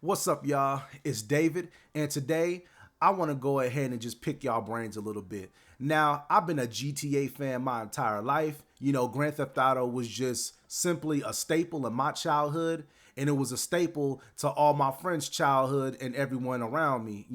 What's up, y'all? It's David, and today I want to go ahead and just pick y'all brains a little bit. Now, I've been a GTA fan my entire life. Grand Theft Auto was just simply a staple in my childhood, and it was a staple to all my friends' childhood and everyone around me.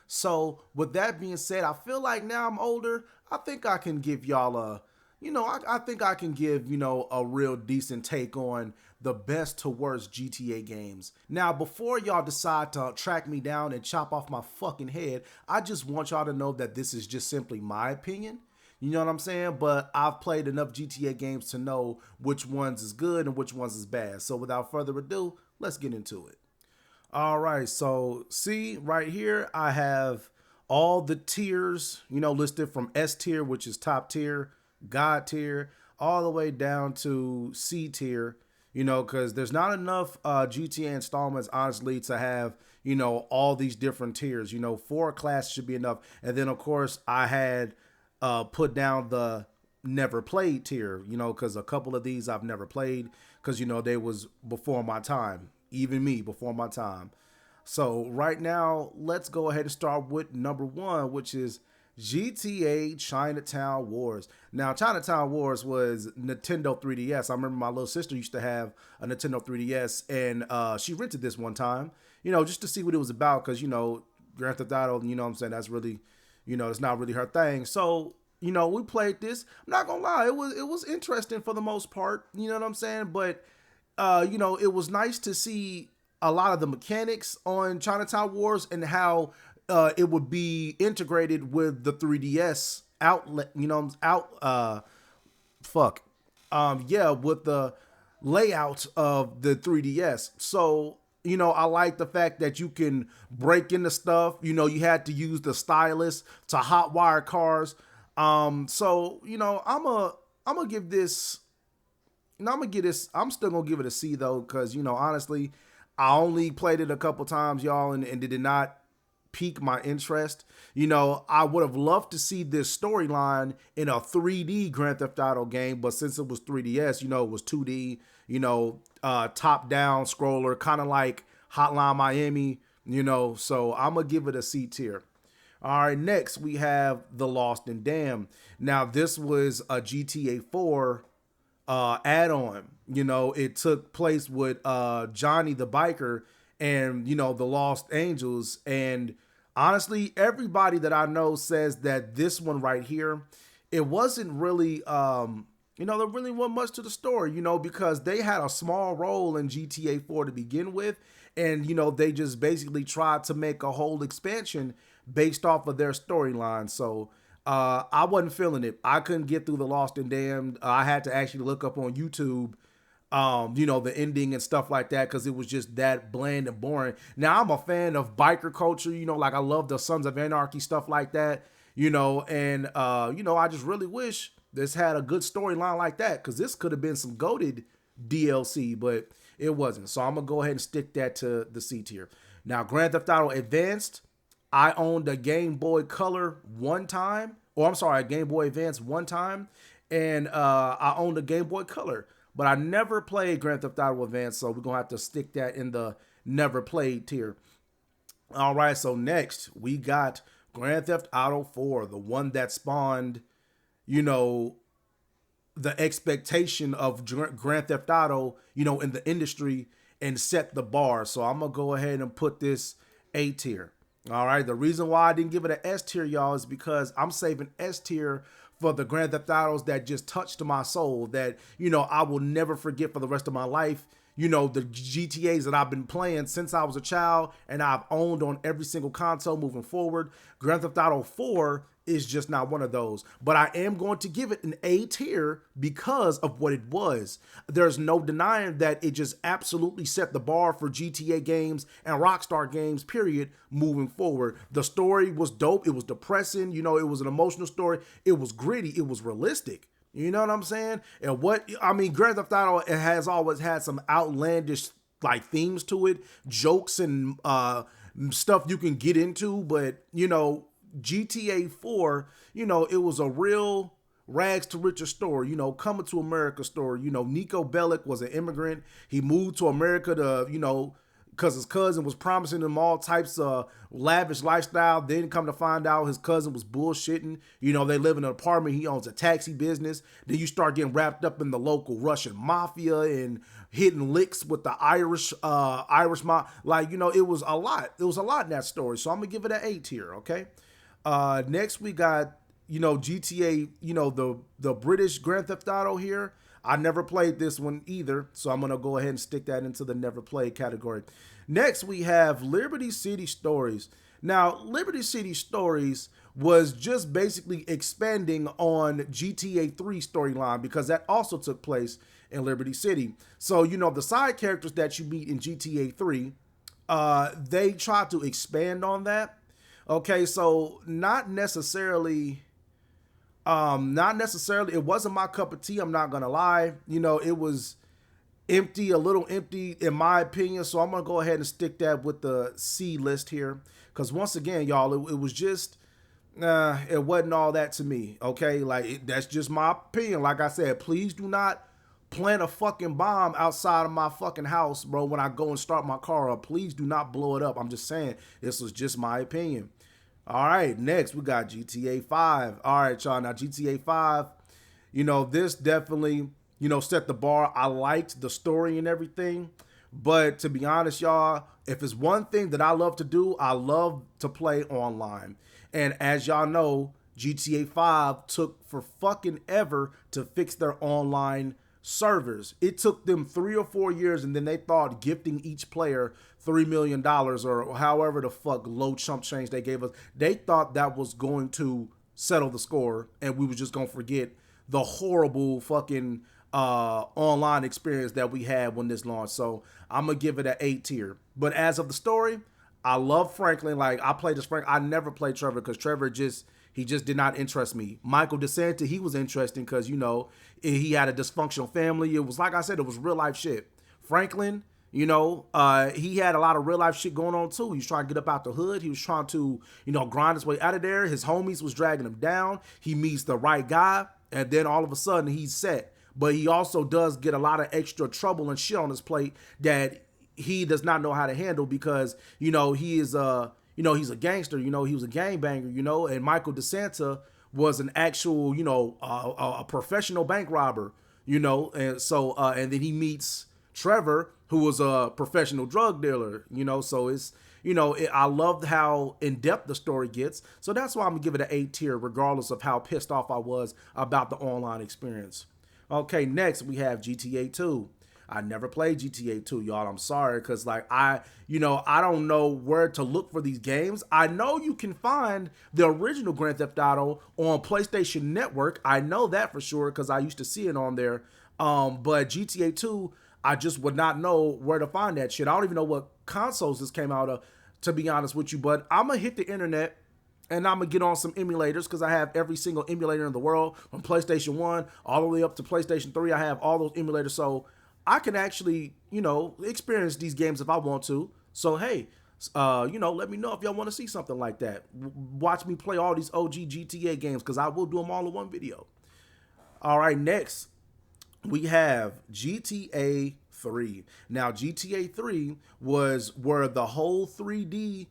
So, with that being said, I feel like now I'm older, I think I can give y'all I think I can give, a real decent take on the best to worst GTA games. Now, before y'all decide to track me down and chop off my fucking head, I just want y'all to know that this is just simply my opinion. You know what I'm saying? But I've played enough GTA games to know which ones is good and which ones is bad. So without further ado, let's get into it. All right, so see right here, I have all the tiers, listed from S tier, which is top tier, God tier, all the way down to C tier, because there's not enough GTA installments, honestly, to have, all these different tiers. Four class should be enough. And then, of course, I had put down the never played tier, because a couple of these I've never played because, they was before my time, even me before my time. So right now, let's go ahead and start with number one, which is GTA Chinatown Wars. Now, Chinatown Wars was Nintendo 3DS. I remember my little sister used to have a Nintendo 3DS, and she rented this one time, just to see what it was about, because, Grand Theft Auto, what I'm saying, that's really, it's not really her thing. So, we played this. I'm not gonna lie, it was interesting for the most part, you know what I'm saying? But, it was nice to see a lot of the mechanics on Chinatown Wars and how it would be integrated with the 3DS outlet, with the layout of the 3DS. So, I like the fact that you can break into stuff. You had to use the stylus to hotwire cars. I'm gonna give this. I'm still gonna give it a C though, because honestly, I only played it a couple times, y'all, and it did not pique my interest. I would have loved to see this storyline in a 3D Grand Theft Auto game, but since it was 3DS, it was 2D, top down scroller, kind of like Hotline Miami, so I'm gonna give it a C tier. All right, next we have The Lost and Damned. Now, this was a GTA 4 add-on. It took place with Johnny the biker and the Lost Angels. And honestly, everybody that I know says that this one right here, it wasn't really there really wasn't much to the story, because they had a small role in GTA 4 to begin with, and they just basically tried to make a whole expansion based off of their storyline. So I wasn't feeling it. I couldn't get through The Lost and Damned. I had to actually look up on YouTube, the ending and stuff like that, because it was just that bland and boring. Now, I'm a fan of biker culture, like I love the Sons of Anarchy, stuff like that, and I just really wish this had a good storyline like that, because this could have been some goated DLC, but it wasn't. So I'm gonna go ahead and stick that to the C tier. Now, Grand Theft Auto Advanced, I owned a Game Boy Color one time, or I'm sorry, a Game Boy Advance one time, and I owned a Game Boy Color, but I never played Grand Theft Auto Advance, so we're gonna have to stick that in the never played tier. All right, so next we got Grand Theft Auto 4, the one that spawned, the expectation of Grand Theft Auto, in the industry and set the bar. So I'm gonna go ahead and put this A tier. All right. The reason why I didn't give it an S tier, y'all, is because I'm saving S tier for the Grand Theft Autos that just touched my soul, that, I will never forget for the rest of my life. The GTAs that I've been playing since I was a child and I've owned on every single console moving forward. Grand Theft Auto 4 is just not one of those. But I am going to give it an A tier because of what it was. There's no denying that it just absolutely set the bar for GTA games and Rockstar games, period, moving forward. The story was dope. It was depressing. It was an emotional story. It was gritty. It was realistic. You know what I'm saying? And Grand Theft Auto, it has always had some outlandish like themes to it, jokes and stuff you can get into. But GTA 4, it was a real rags to riches story, coming to America story. Nico Bellic was an immigrant. He moved to America to, because his cousin was promising him all types of lavish lifestyle. Then come to find out his cousin was bullshitting. You know, they live in an apartment. He owns a taxi business. Then you start getting wrapped up in the local Russian mafia and hitting licks with the Irish mob. Like, you know, it was a lot. It was a lot in that story. So I'm gonna give it an 8 here. Okay. Next we got, you know, GTA, you know, the British Grand Theft Auto here. I never played this one either, so I'm going to go ahead and stick that into the never played category. Next, we have Liberty City Stories. Now, Liberty City Stories was just basically expanding on GTA 3 storyline because that also took place in Liberty City. So, you know, the side characters that you meet in GTA 3, they try to expand on that. Okay, so not necessarily, it wasn't my cup of tea, I'm not gonna lie. You know, it was empty, a little empty in my opinion. So I'm gonna go ahead and stick that with the C list here. Cause once again, y'all, it was just, it wasn't all that to me. Okay, like that's just my opinion. Like I said, please do not plant a fucking bomb outside of my fucking house, bro, when I go and start my car up. Please do not blow it up. I'm just saying, this was just my opinion. All right, next we got GTA 5. All right, y'all. Now GTA 5, you know, this definitely, you know, set the bar. I liked the story and everything, but to be honest, y'all, if it's one thing that I love to do, I love to play online. And as y'all know, GTA 5 took for fucking ever to fix their online servers. It took them 3 or 4 years, and then they thought gifting each player $3 million or however the fuck low chump change they gave us, they thought that was going to settle the score and we was just gonna forget the horrible fucking online experience that we had when this launched. So I'm gonna give it an 8 tier. But as of the story, I love Franklin. Like, I played as Frank. I never played Trevor because Trevor just did not interest me. Michael DeSanta, he was interesting because, you know, he had a dysfunctional family. It was, like I said, it was real life shit. Franklin, you know, he had a lot of real life shit going on too. He was trying to get up out the hood. He was trying to, you know, grind his way out of there. His homies was dragging him down. He meets the right guy, and then all of a sudden he's set. But he also does get a lot of extra trouble and shit on his plate that he does not know how to handle because, you know, he is you know, he's a gangster, you know, he was a gangbanger, you know, and Michael DeSanta was an actual, you know, a professional bank robber, you know, and so, and then he meets Trevor, who was a professional drug dealer, you know, so it's, you know, I loved how in-depth the story gets, so that's why I'm gonna give it an 8 tier, regardless of how pissed off I was about the online experience. Okay, next we have GTA 2. I never played GTA 2, y'all. I'm sorry, because like I don't know where to look for these games. I know you can find the original Grand Theft Auto on PlayStation Network. I know that for sure because I used to see it on there. But GTA 2, I just would not know where to find that shit. I don't even know what consoles this came out of, to be honest with you. But I'm gonna hit the internet and I'm going to get on some emulators because I have every single emulator in the world from PlayStation 1 all the way up to PlayStation 3. I have all those emulators. So I can actually, you know, experience these games if I want to. So, hey, you know, let me know if y'all want to see something like that. Watch me play all these OG GTA games because I will do them all in one video. All right, next we have GTA 3. Now, GTA 3 was where the whole 3D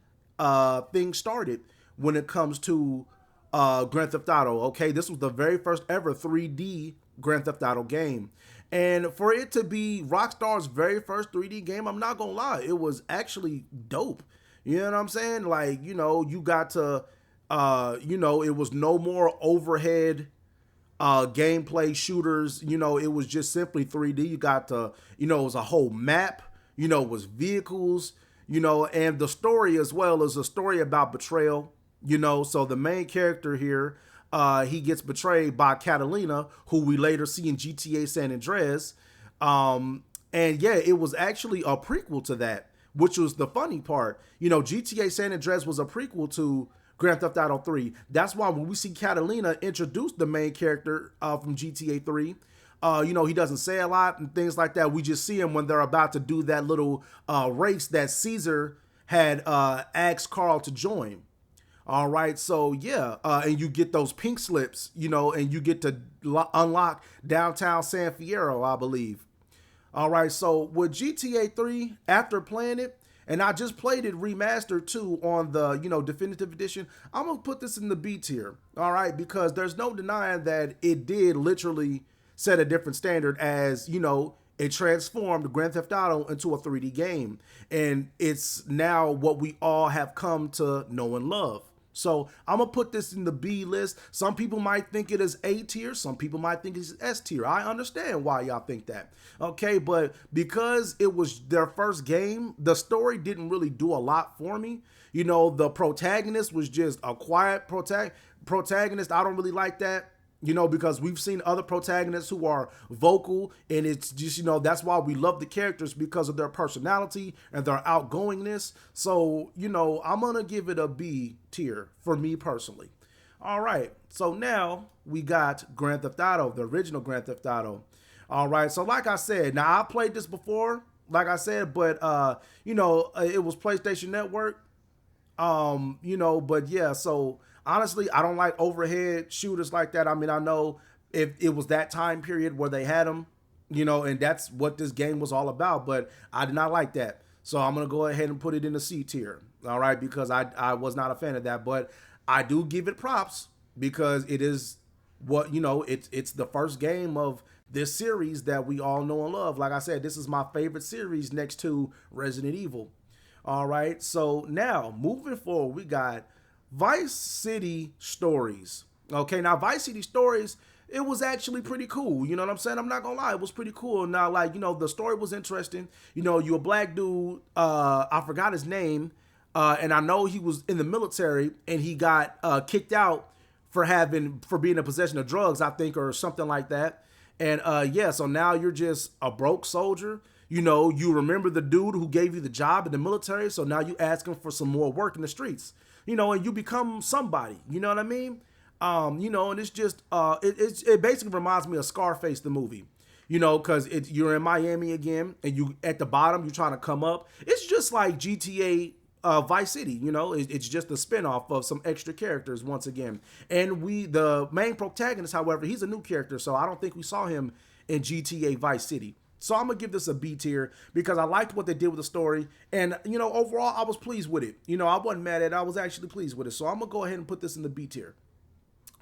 thing started when it comes to Grand Theft Auto. Okay, this was the very first ever 3D Grand Theft Auto game. And for it to be Rockstar's very first 3D game, I'm not gonna lie, it was actually dope. You know what I'm saying? Like, you know, you got to, you know, it was no more overhead gameplay shooters. You know, it was just simply 3D. You got to, you know, it was a whole map. You know, it was vehicles. You know, and the story as well is a story about betrayal. You know, so the main character here, he gets betrayed by Catalina, who we later see in GTA San Andreas. And yeah, it was actually a prequel to that, which was the funny part. You know, GTA San Andreas was a prequel to Grand Theft Auto 3. That's why when we see Catalina introduce the main character from GTA 3, you know, he doesn't say a lot and things like that. We just see him when they're about to do that little race that Caesar had asked Carl to join. All right, so yeah, and you get those pink slips, you know, and you get to unlock downtown San Fierro, I believe. All right, so with GTA 3, after playing it, and I just played it remastered too on the definitive edition. I'm gonna put this in the B tier, all right, because there's no denying that it did literally set a different standard as it transformed Grand Theft Auto into a 3D game, and it's now what we all have come to know and love. So I'm gonna put this in the B list. Some people might think it is A tier. Some people might think it's S tier. I understand why y'all think that. Okay, but because it was their first game, the story didn't really do a lot for me. The protagonist was just a quiet protagonist. I don't really like that. Because we've seen other protagonists who are vocal, and it's just, that's why we love the characters, because of their personality and their outgoingness. So, I'm going to give it a B tier for me personally. All right. So now we got Grand Theft Auto, the original Grand Theft Auto. All right. So like I said, now I played this before, like I said, but, it was PlayStation Network. But yeah, so honestly, I don't like overhead shooters like that. I mean, I know if it was that time period where they had them, and that's what this game was all about, but I did not like that. So I'm going to go ahead and put it in the C tier. All right. Because I was not a fan of that, but I do give it props because it is what, it's the first game of this series that we all know and love. Like I said, this is my favorite series next to Resident Evil. All right, so now moving forward, we got Vice City Stories. Okay, now Vice City Stories, it was actually pretty cool. You know what I'm saying? I'm not gonna lie, it was pretty cool. Now, like, the story was interesting. You a black dude, I forgot his name, and I know he was in the military and he got kicked out for being in possession of drugs, I think, or something like that. And yeah, so now you're just a broke soldier. You remember the dude who gave you the job in the military, so now you ask him for some more work in the streets, and you become somebody, you know what I mean? And it's just, it basically reminds me of Scarface, the movie, because you're in Miami again, and you at the bottom, you're trying to come up. It's just like GTA Vice City, it's just a spinoff of some extra characters once again. And the main protagonist, however, he's a new character, so I don't think we saw him in GTA Vice City. So I'm going to give this a B tier because I liked what they did with the story. And, overall, I was pleased with it. I wasn't mad at it. I was actually pleased with it. So I'm going to go ahead and put this in the B tier.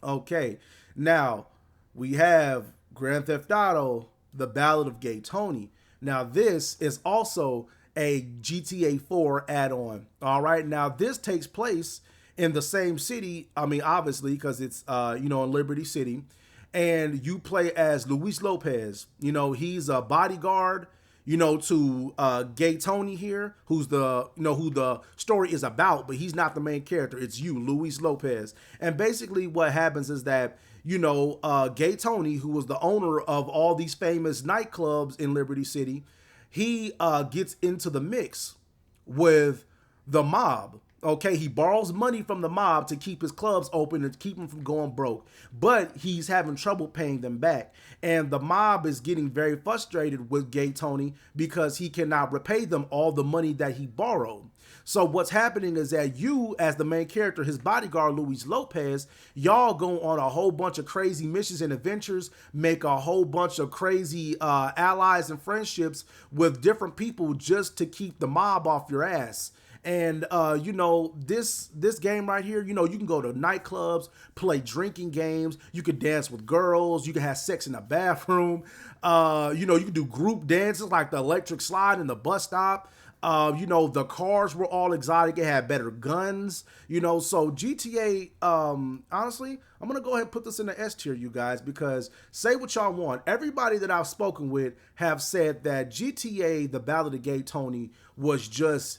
Okay. Now, we have Grand Theft Auto, The Ballad of Gay Tony. Now, this is also a GTA 4 add-on. All right. Now, this takes place in the same city. I mean, obviously, because it's, in Liberty City. And you play as Luis Lopez. He's a bodyguard, to Gay Tony here, who's who the story is about, but he's not the main character. It's you, Luis Lopez. And basically what happens is that, Gay Tony, who was the owner of all these famous nightclubs in Liberty City, he gets into the mix with the mob. Okay, he borrows money from the mob to keep his clubs open and keep him from going broke, but he's having trouble paying them back. And the mob is getting very frustrated with Gay Tony because he cannot repay them all the money that he borrowed. So what's happening is that you, as the main character, his bodyguard, Luis Lopez, y'all go on a whole bunch of crazy missions and adventures, make a whole bunch of crazy allies and friendships with different people just to keep the mob off your ass. And, this game right here, you can go to nightclubs, play drinking games. You could dance with girls. You can have sex in the bathroom. You can do group dances like the electric slide in the bus stop. The cars were all exotic. It had better guns, so GTA, honestly, I'm going to go ahead and put this in the S tier, you guys, because say what y'all want. Everybody that I've spoken with have said that GTA, The Ballad of Gay Tony, was just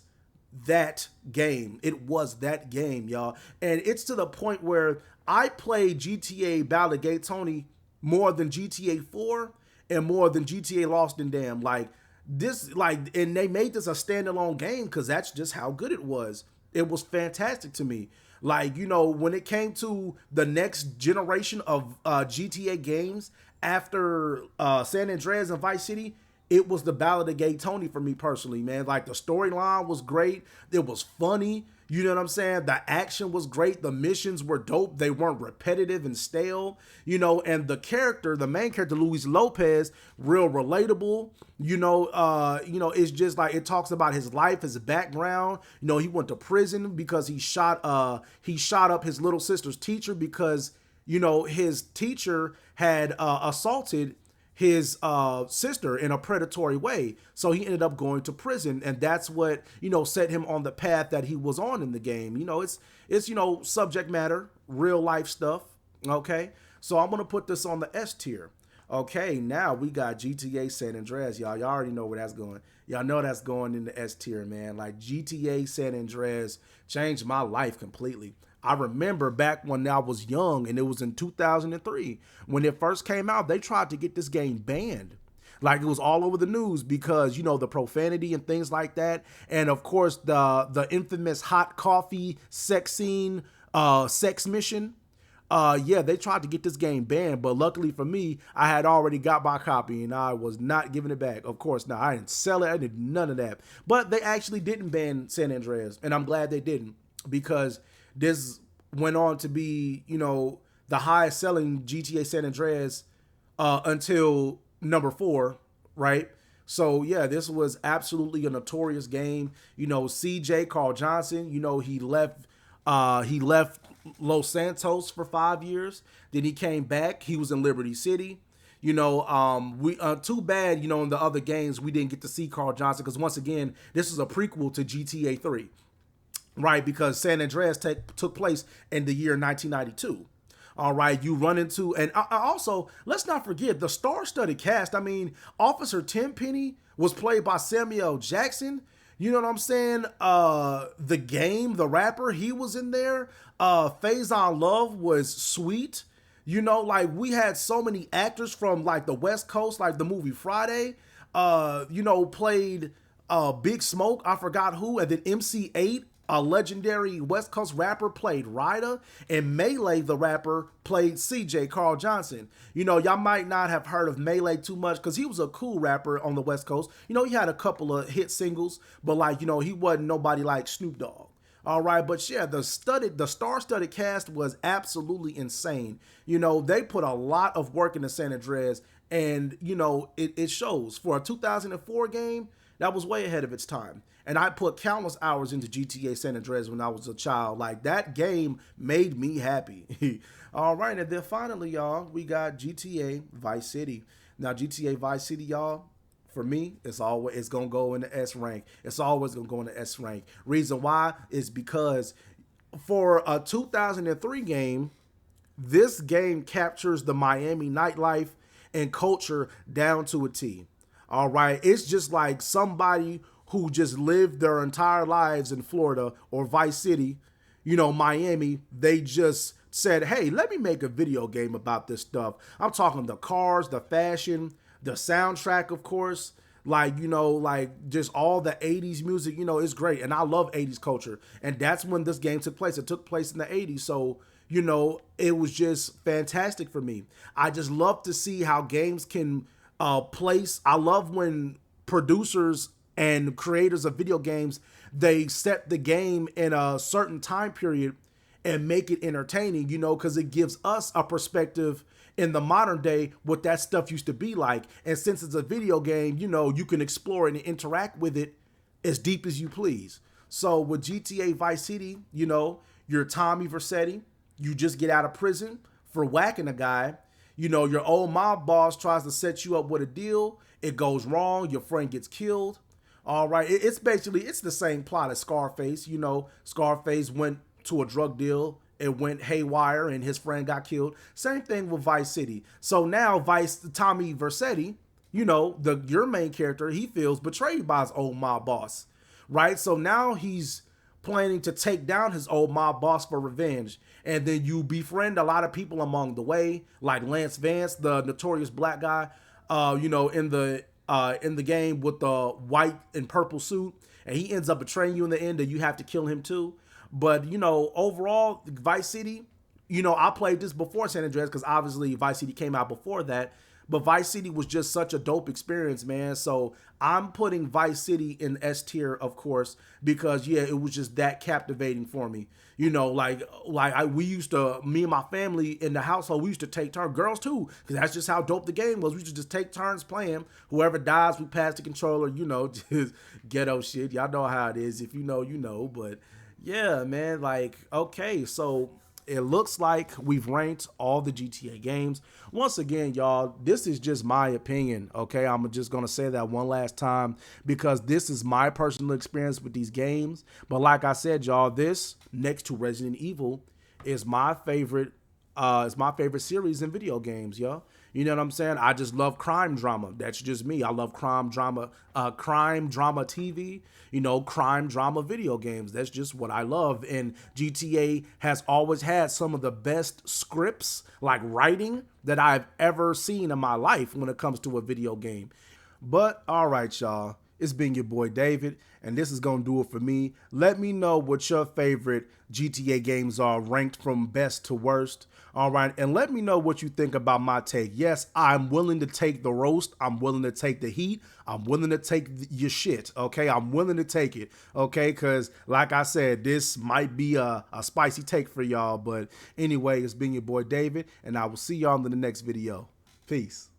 that game. It was that game, y'all. And it's to the point where I play GTA Ballad of Gay Tony more than GTA 4 and more than GTA Lost and Damned. And they made this a standalone game because that's just how good it was. It was fantastic to me. When it came to the next generation of GTA games after San Andreas and Vice City, it was the Ballad of Gay Tony for me personally, man. Like the storyline was great. It was funny. You know what I'm saying? The action was great. The missions were dope. They weren't repetitive and stale, and the character, the main character, Luis Lopez, real relatable. It's just like it talks about his life, his background. He went to prison because he shot up his little sister's teacher because, his teacher had assaulted his sister in a predatory way. So he ended up going to prison, and that's what, set him on the path that he was on in the game. It's subject matter, real life stuff. Okay. So I'm going to put this on the S tier. Okay. Now we got GTA San Andreas, y'all. Y'all already know where that's going. Y'all know that's going in the S tier, man. Like GTA San Andreas changed my life completely. I remember back when I was young, and it was in 2003 when it first came out, they tried to get this game banned. Like it was all over the news because, the profanity and things like that. And of course, the infamous hot coffee sex scene, sex mission. They tried to get this game banned, but luckily for me, I had already got my copy and I was not giving it back. Of course, now I didn't sell it. I did none of that. But they actually didn't ban San Andreas, and I'm glad they didn't, because this went on to be, the highest selling GTA San Andreas until number 4, right? So yeah, this was absolutely a notorious game. CJ Carl Johnson, he left Los Santos for 5 years. Then he came back. He was in Liberty City. We too bad, in the other games we didn't get to see Carl Johnson, because once again, this is a prequel to GTA 3. Right, because San Andreas took place in the year 1992. All right, you run into, and also, let's not forget the star-studded cast. I mean, Officer Tenpenny was played by Samuel Jackson. You know what I'm saying? The Game, the rapper, he was in there. Faison Love was sweet. We had so many actors from like the West Coast, like the movie Friday. Played Big Smoke, I forgot who, and then MC8. A legendary West Coast rapper, played Ryder, and Melee, the rapper, played CJ Carl Johnson. Y'all might not have heard of Melee too much because he was a cool rapper on the West Coast. He had a couple of hit singles, but he wasn't nobody like Snoop Dogg. All right, but yeah, the star-studded cast was absolutely insane. They put a lot of work into San Andreas, and it shows. For a 2004 game, that was way ahead of its time. And I put countless hours into GTA San Andreas when I was a child. Like, that game made me happy. All right, and then finally, y'all, we got GTA Vice City. Now, GTA Vice City, y'all, for me, it's gonna go in the S rank. It's always gonna go in the S rank. Reason why is because for a 2003 game, this game captures the Miami nightlife and culture down to a T. All right, it's just like somebody who just lived their entire lives in Florida or Vice City, Miami. They just said, hey, let me make a video game about this stuff. I'm talking the cars, the fashion, the soundtrack, of course, like just all the 80s music, it's great. And I love 80s culture. And that's when this game took place. It took place in the 80s. So, it was just fantastic for me. I just love to see how games can place. I love when producers and creators of video games, they set the game in a certain time period and make it entertaining, because it gives us a perspective in the modern day what that stuff used to be like. And since it's a video game, you can explore it and interact with it as deep as you please. So with GTA Vice City, you're Tommy Vercetti. You just get out of prison for whacking a guy. Your old mob boss tries to set you up with a deal. It goes wrong. Your friend gets killed. All right. It's the same plot as Scarface. Scarface went to a drug deal. It went haywire and his friend got killed. Same thing with Vice City. So now Tommy Vercetti, your main character, he feels betrayed by his old mob boss, right? So now he's planning to take down his old mob boss for revenge. And then you befriend a lot of people along the way, like Lance Vance, the notorious black guy, in the game with the white and purple suit, and he ends up betraying you in the end, and you have to kill him too. But overall, Vice City, I played this before San Andreas because obviously Vice City came out before that. but Vice City was just such a dope experience, man. So I'm putting Vice City in S tier, of course, because yeah, it was just that captivating for me. You know, we used to, me and my family in the household, we used to take turns, girls too, because that's just how dope the game was. We used to just take turns playing. Whoever dies, we pass the controller. You know, just ghetto shit. Y'all know how it is. If you know, you know. But yeah, man, like okay, so it looks like we've ranked all the GTA games. Once again, y'all, this is just my opinion, okay? I'm just going to say that one last time because this is my personal experience with these games. But like I said, y'all, this next to Resident Evil is my favorite series in video games, yo. You know what I'm saying? I just love crime drama. That's just me. I love crime drama TV, you know, crime drama video games. That's just what I love. And GTA has always had some of the best scripts, like writing, that I've ever seen in my life when it comes to a video game. But all right, y'all. It's been your boy David, and this is going to do it for me. Let me know what your favorite GTA games are ranked from best to worst. All right, and let me know what you think about my take. Yes, I'm willing to take the roast. I'm willing to take the heat. I'm willing to take your shit, okay? I'm willing to take it, okay? Because like I said, this might be a spicy take for y'all. But anyway, it's been your boy David, and I will see y'all in the next video. Peace.